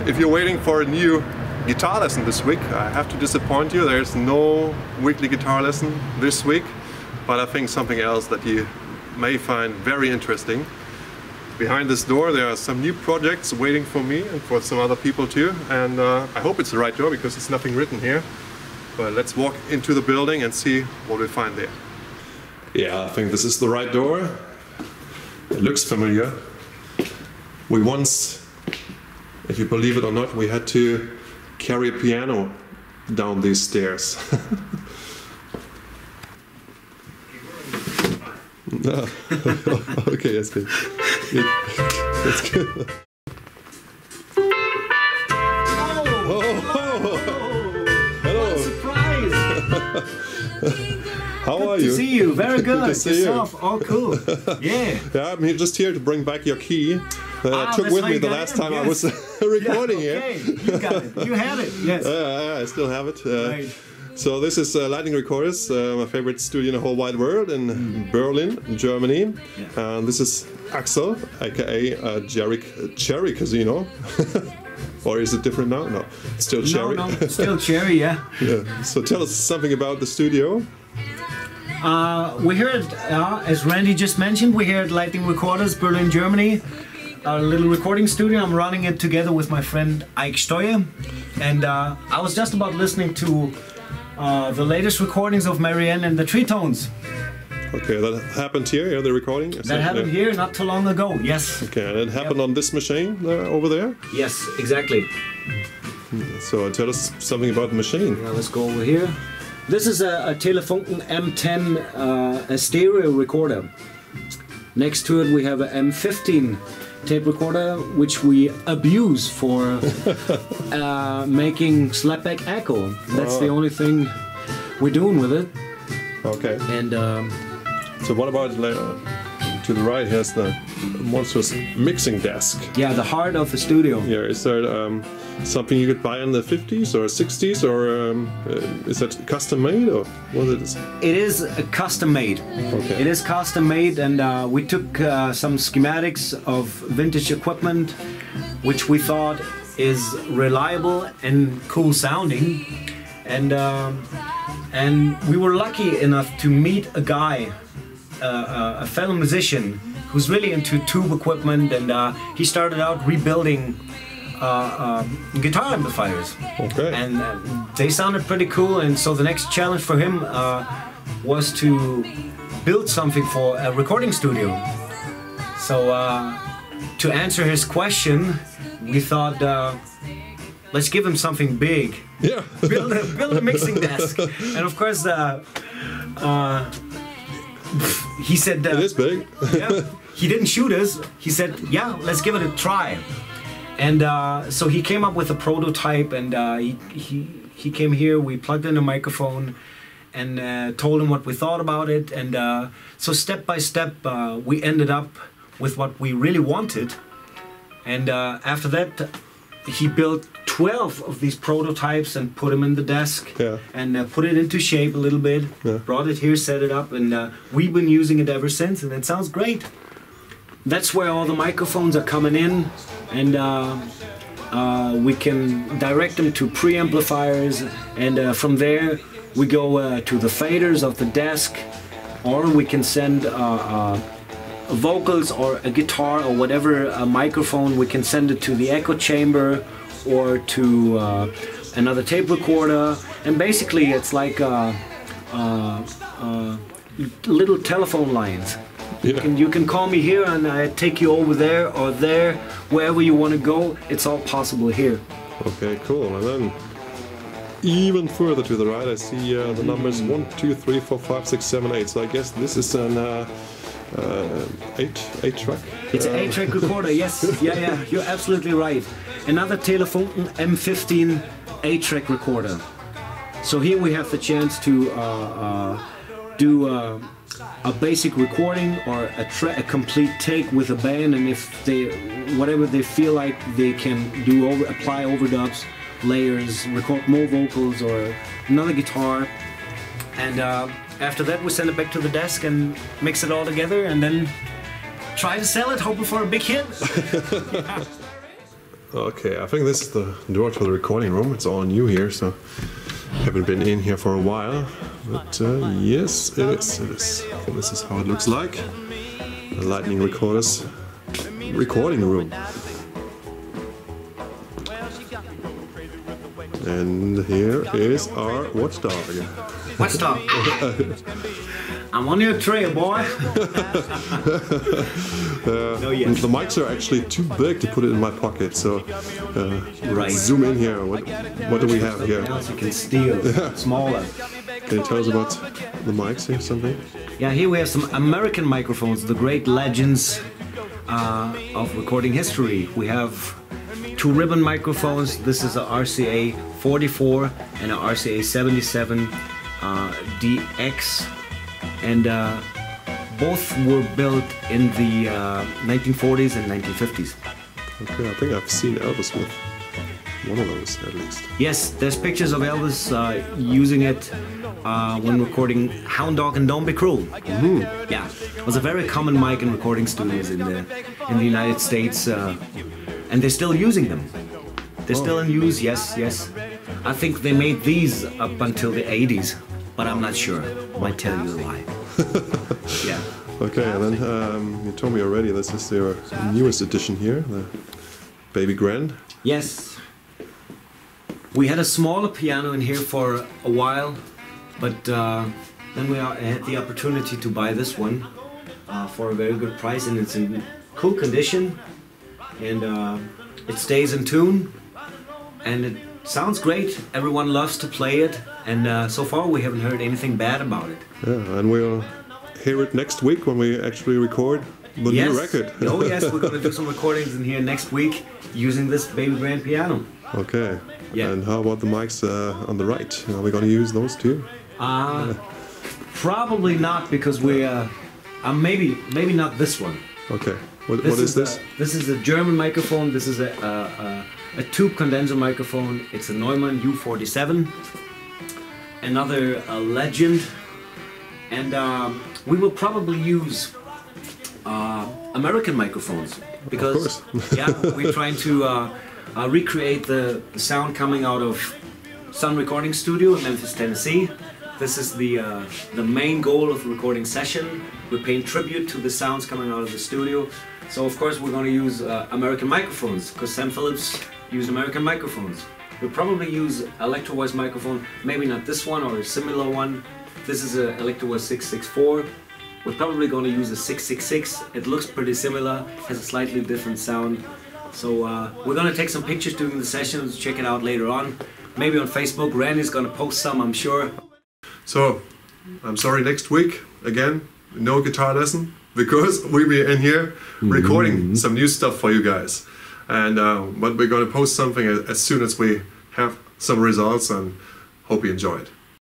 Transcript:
if you're waiting for a new guitar lesson this week, I have to disappoint you. There's no weekly guitar lesson this week, but I think something else that you may find very interesting. Behind this door there are some new projects waiting for me and for some other people too, and I hope it's the right door because it's nothing written here. But let's walk into the building and see what we find there. Yeah, I think this is the right door. It looks familiar. We once, if you believe it or not, we had to carry a piano down these stairs. No. Okay, that's good. That's good. Oh, hello. What a surprise! How are Good you? to see you. Very good. Good to see Yourself? you. Oh, cool. Yeah. Yeah, I'm just here to bring back your key that I took that's with how me you the got last in, time I yes. was recording Okay, here. you got it. You had it. Yes. I still have it. Right. So this is Lightning Recorders, my favorite studio in the whole wide world, in Berlin, Germany. Yeah. And this is Axel, aka Cherry Casino. Or is it different now? No, still Cherry. No, still Cherry, yeah. Yeah. So tell us something about the studio. We're here at, as Randy just mentioned, we're here at Lightning Recorders, Berlin, Germany. Our little recording studio. I'm running it together with my friend Ike Steuer. And I was just about listening to the latest recordings of Marianne and the Tree Tones. Okay, that happened here, the recording? That happened here not too long ago, yes. Okay, and it happened on this machine over there? Yes, exactly. So tell us something about the machine. Now let's go over here. This is a Telefunken M10 a stereo recorder. Next to it we have a M15 tape recorder, which we abuse for making slapback echo. That's the only thing we're doing with it. Okay. And so what about to the right? Here's the monstrous mixing desk. yeah, the heart of the studio. Yeah, is there something you could buy in the 50s or 60s, or is that custom made, or what it is? It is custom made. Okay. It is custom made, and we took some schematics of vintage equipment, which we thought is reliable and cool sounding, and we were lucky enough to meet a guy, a fellow musician who's really into tube equipment, and he started out rebuilding guitar amplifiers. Okay. And they sounded pretty cool, and so the next challenge for him was to build something for a recording studio. So to answer his question, we thought, let's give him something big. Yeah. build a mixing desk. And of course, he said... It is big. Yeah, he didn't shoot us. He said, yeah, let's give it a try. And so he came up with a prototype, and he came here, we plugged in a microphone and told him what we thought about it. And so step by step, we ended up with what we really wanted. And after that, he built 12 of these prototypes and put them in the desk, and put it into shape a little bit, brought it here, set it up, and we've been using it ever since, and it sounds great. That's where all the microphones are coming in, and we can direct them to preamplifiers, and from there we go to the faders of the desk, or we can send vocals or a guitar or whatever, a microphone, we can send it to the echo chamber or to another tape recorder, and basically it's like little telephone lines. You can call me here and I take you over there or there, wherever you want to go. It's all possible here. Okay, cool. And then even further to the right, I see the numbers 1, 2, 3, 4, 5, 6, 7, 8. So I guess this is an 8-track. It's an 8-track recorder. Yes. Yeah. You're absolutely right. Another Telefunken M15 8-track recorder. So here we have the chance to do a basic recording or a complete take with a band, and if they, whatever they feel like, they can do apply overdubs, layers, record more vocals or another guitar, and after that we send it back to the desk and mix it all together, and then try to sell it, hoping for a big hit. Okay, I think this is the door to the recording room. It's all new here, so haven't been in here for a while. But yes, it is. It is. Okay, this is how it looks like. The Lightning Recorder's recording room. And here is our watchdog. Watchdog. I'm on your trail, boy. No, yes. The mics are actually too big to put it in my pocket, so Right. zoom in here. What do we have here? What else you can steal? Smaller. Can you tell us about the mics here, something? Yeah, here we have some American microphones, the great legends of recording history. We have two ribbon microphones. This is a RCA 44 and a RCA 77 DX, and both were built in the 1940s and 1950s. Okay, I think I've seen Elvis with one of those at least. Yes, there's pictures of Elvis using it when recording Hound Dog and Don't Be Cruel. Mm-hmm. Yeah, it was a very common mic in recording studios in the United States, and they're still using them. They're still in use, yes, yes. I think they made these up until the 80s, but I'm not sure. Might tell you a lie. Yeah. Okay, and then you told me already this is your newest edition here, the Baby Grand. Yes. We had a smaller piano in here for a while, but then we had the opportunity to buy this one for a very good price, and it's in cool condition, and it stays in tune, and it sounds great. Everyone loves to play it, and so far we haven't heard anything bad about it. Yeah, and we'll hear it next week when we actually record the new record. Oh yes, we're going to do some recordings in here next week using this Baby Grand piano. Okay. Yeah. And how about the mics on the right? Are we going to use those too? Probably not, because we maybe not this one. Okay. What is this? This is a German microphone. This is a tube condenser microphone. It's a Neumann U47. Another legend. And we will probably use American microphones, because yeah, we're trying to recreate the sound coming out of Sun Recording Studio in Memphis, Tennessee. This is the main goal of the recording session. We're paying tribute to the sounds coming out of the studio. So of course we're going to use American microphones, because Sam Phillips used American microphones. We'll probably use Electro Voice microphone, maybe not this one or a similar one. This is an Electro Voice 664. We're probably going to use a 666. It looks pretty similar, has a slightly different sound. So we're going to take some pictures during the sessions, check it out later on. Maybe on Facebook. Randy's going to post some, I'm sure. So, I'm sorry, next week, again, no guitar lesson, because we'll be in here recording some new stuff for you guys. And but we're going to post something as soon as we have some results, and hope you enjoy it.